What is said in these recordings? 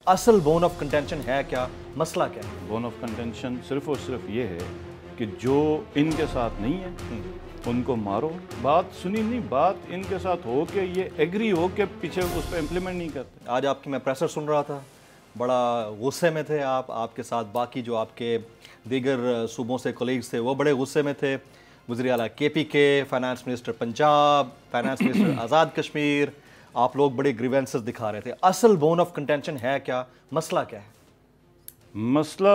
اصل bone of contention ہے کیا؟ مسئلہ کیا ہے؟ بون آف کنٹینشن صرف اور صرف یہ ہے کہ جو ان کے ساتھ نہیں ہے ان کو مارو. بات سنی نہیں، بات ان کے ساتھ ہو کے یہ ایگری ہو کے پیچھے اس پہ امپلیمنٹ نہیں کرتے. آج آپ کی میں پریسر سن رہا تھا، بڑا غصے میں تھے آپ کے ساتھ باقی جو آپ کے دیگر صوبوں سے کولیگز تھے وہ بڑے غصے میں تھے. وزیر اعلیٰ K P K, finance minister Punjab, finance minister Azad Kashmir, آپ لوگ بڑے گریوینسز دکھا رہے تھے. اصل بون آف کنٹینشن ہے کیا؟ مسئلہ کیا ہے؟ مسئلہ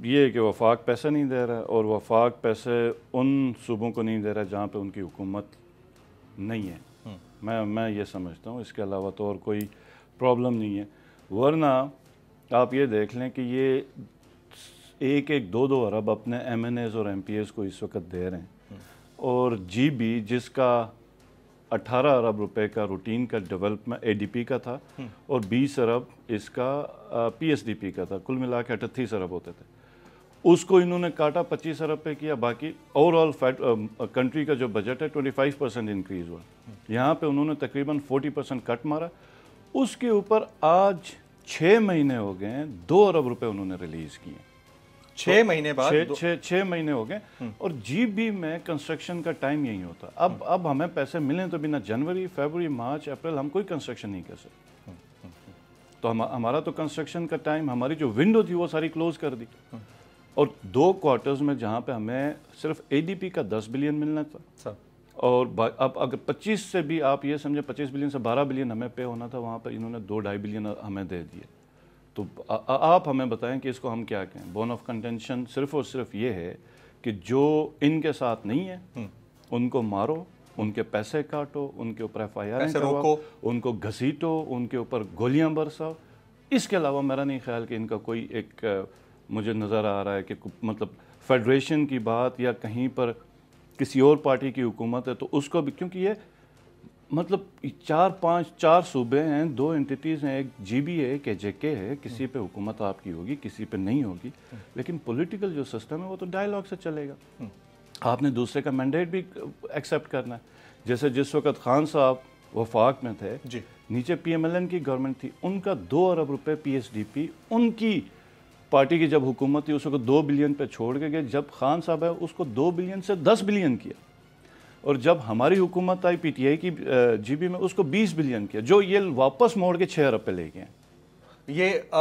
یہ ہے کہ وفاق پیسہ نہیں دے رہا ہے، اور وفاق پیسے ان صوبوں کو نہیں دے رہا ہے جہاں پہ ان کی حکومت نہیں ہے. میں یہ سمجھتا ہوں، اس کے علاوہ تو اور کوئی پرابلم نہیں ہے. ورنہ آپ یہ دیکھ لیں کہ یہ ایک دو ارب اپنے ایم این ایز اور ایم پی ایز کو اس وقت دے رہے ہیں، اور جی بی جس کا 18 ارب روپے کا روٹین کا ڈیولپمنٹ اے ڈی پی کا تھا اور 20 ارب اس کا پی ایس ڈی پی کا تھا، کل ملا کے 38 ارب ہوتے تھے، اس کو انہوں نے کاٹا 25 ارب پہ کیا. باقی اوور آل کنٹری کا جو بجٹ ہے 25% انکریز ہوا. یہاں پہ انہوں نے تقریباً 40% کٹ مارا. اس کے اوپر آج 6 مہینے ہو گئے ہیں 2 ارب روپے انہوں نے ریلیز کیے. 6 مہینے بعد 6 مہینے ہو گئے. اور جی بی میں کنسٹرکشن کا ٹائم یہی ہوتا. اب ہمیں پیسے ملیں تو بنا جنوری، فیبروری، مارچ، اپریل ہم کوئی کنسٹرکشن نہیں کر سکتے. تو ہمارا تو کنسٹرکشن کا ٹائم، ہماری جو ونڈو تھی وہ ساری کلوز کر دی. اور 2 کوارٹرز میں جہاں پہ ہمیں صرف اے ڈی پی کا 10 بلین ملنا تھا، اور اب اگر 25 سے بھی آپ یہ سمجھیں 25 بلین سے 12 بلین ہمیں پے ہونا تھا، وہاں پہ انہوں نے 2-2.5 بلین ہمیں دے دیے. تو آپ ہمیں بتائیں کہ اس کو ہم کیا کہیں. بون آف کنٹینشن صرف اور صرف یہ ہے کہ جو ان کے ساتھ نہیں ہے ان کو مارو، ان کے پیسے کاٹو، ان کے اوپر ایف آئی آر کرواؤ، ان کو گھسیٹو، ان کے اوپر گولیاں برساؤ. اس کے علاوہ میرا نہیں خیال کہ ان کا کوئی ایک مجھے نظر آ رہا ہے کہ مطلب فیڈریشن کی بات یا کہیں پر کسی اور پارٹی کی حکومت ہے تو اس کو بھی، کیونکہ یہ مطلب 4 صوبے ہیں، 2 انٹیٹیز ہیں، ایک جی بی ہے، ایک اے جے کے ہے. کسی پہ حکومت آپ کی ہوگی، کسی پہ نہیں ہوگی، لیکن پولیٹیکل جو سسٹم ہے وہ تو ڈائیلاگ سے چلے گا. آپ نے دوسرے کا مینڈیٹ بھی ایکسیپٹ کرنا ہے. جیسے جس وقت خان صاحب وفاق میں تھے، نیچے پی ایم ایل این کی گورنمنٹ تھی، ان کا 2 ارب روپے پی ایس ڈی پی ان کی پارٹی کی جب حکومت تھی اس وقت 2 بلین پہ چھوڑ کے گئے. جب خان صاحب ہے اس کو 2 بلین سے 10 بلین کیا، اور جب ہماری حکومت آئی پی ٹی آئی کی جی بی میں اس کو 20 بلین کیا، جو یہ واپس موڑ کے 6 ارب پہ لے گئے. یہ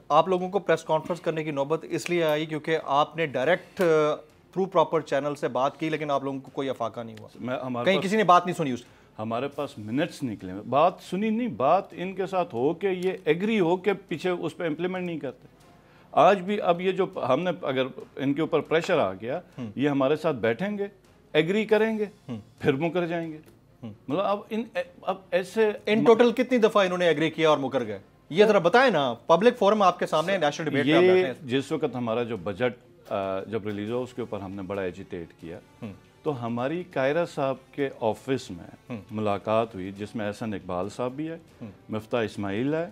آپ لوگوں کو پریس کانفرنس کرنے کی نوبت اس لیے آئی کیونکہ آپ نے ڈائریکٹ تھرو پراپر چینل سے بات کی، لیکن آپ لوگوں کو کوئی افاقہ نہیں ہوا، کہیں کسی نے بات نہیں سنی. ہمارے پاس منٹس نکلے، بات سنی نہیں، بات ان کے ساتھ ہو کے یہ ایگری ہو کے پیچھے اس پہ امپلیمنٹ نہیں کرتے. آج بھی اب یہ جو ہم نے اگر ان کے اوپر پریشر آ گیا، یہ ہمارے ساتھ بیٹھیں گے، ایگری کریں گے، پھر مکر جائیں گے. مطلب اب ایسے ان ٹوٹل کتنی دفعہ انہوں نے ایگری کیا اور مکر گئے؟ یہ ذرا بتائیں نا، پبلک فورم آپ کے سامنے نیشنل ڈیبیٹ پہ بیٹھے ہیں. جس وقت ہمارا جو بجٹ جب ریلیز ہوا اس کے اوپر ہم نے بڑا ایجیٹیٹ کیا، تو ہماری قائرہ صاحب کے آفس میں ملاقات ہوئی جس میں احسن اقبال صاحب بھی ہے، مفتاح اسماعیل ہے،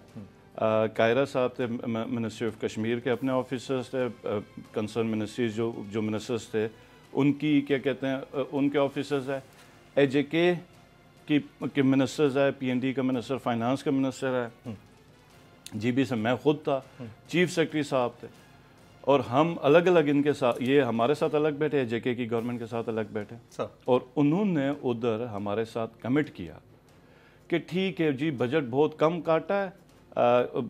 قائرہ صاحب تھے منسٹری آف کشمیر کے اپنے آفیسرز تھے، کنسرن منسٹریز جو منسٹرز تھے ان کی کیا کہتے ہیں ان کے آفیسرز ہے، اے جے کے کی منسٹرز ہے، پی این ڈی کا منسٹر، فائنانس کا منسٹر ہے، جی بی سے میں خود تھا، چیف سیکرٹری صاحب تھے، اور ہم الگ الگ ان کے ساتھ، یہ ہمارے ساتھ الگ بیٹھے، اے جے کے کی گورنمنٹ کے ساتھ الگ بیٹھے، اور انہوں نے ادھر ہمارے ساتھ کمٹ کیا کہ ٹھیک ہے جی بجٹ بہت کم کاٹا ہے،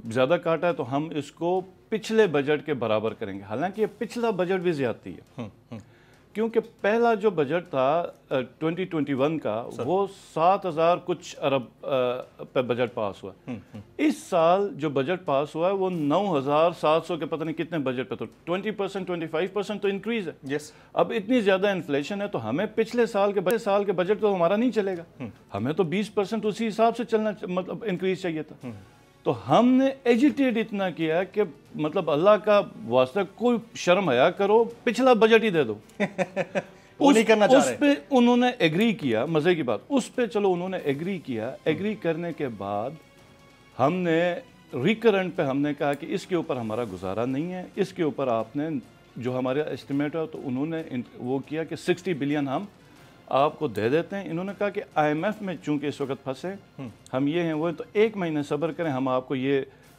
زیادہ کاٹا ہے تو ہم اس کو پچھلے بجٹ کے برابر کریں گے. حالانکہ یہ پچھلا بجٹ بھی زیادتی ہے، کیونکہ پہلا جو بجٹ تھا 2021 کا وہ 7,000 کچھ ارب پہ بجٹ پاس ہوا. اس سال جو بجٹ پاس ہوا ہے وہ 9,700 کے پتہ نہیں کتنے بجٹ پہ، تو 20% 25% تو انکریز ہے. اب اتنی زیادہ انفلیشن ہے تو ہمیں پچھلے سال کے بجٹ تو ہمارا نہیں چلے گا، ہمیں تو 20% اسی حساب سے چلنا، مطلب انکریز چاہیے تھا. تو ہم نے ایجیٹیٹ اتنا کیا کہ مطلب اللہ کا واسطہ کوئی شرم حیا کرو، پچھلا بجٹ ہی دے دو. اس پہ انہوں نے ایگری کیا. مزے کی بات اس پہ چلو انہوں نے ایگری کیا. ایگری کرنے کے بعد ہم نے ریکرنٹ پہ ہم نے کہا کہ اس کے اوپر ہمارا گزارا نہیں ہے، اس کے اوپر آپ نے جو ہمارا اسٹیمیٹ ہے، تو انہوں نے وہ کیا کہ 60 بلین ہم آپ کو دے دیتے ہیں. انہوں نے کہا کہ آئی ایم ایف میں چونکہ اس وقت پھنسے ہم یہ ہیں وہ، تو 1 مہینے صبر کریں، ہم آپ کو یہ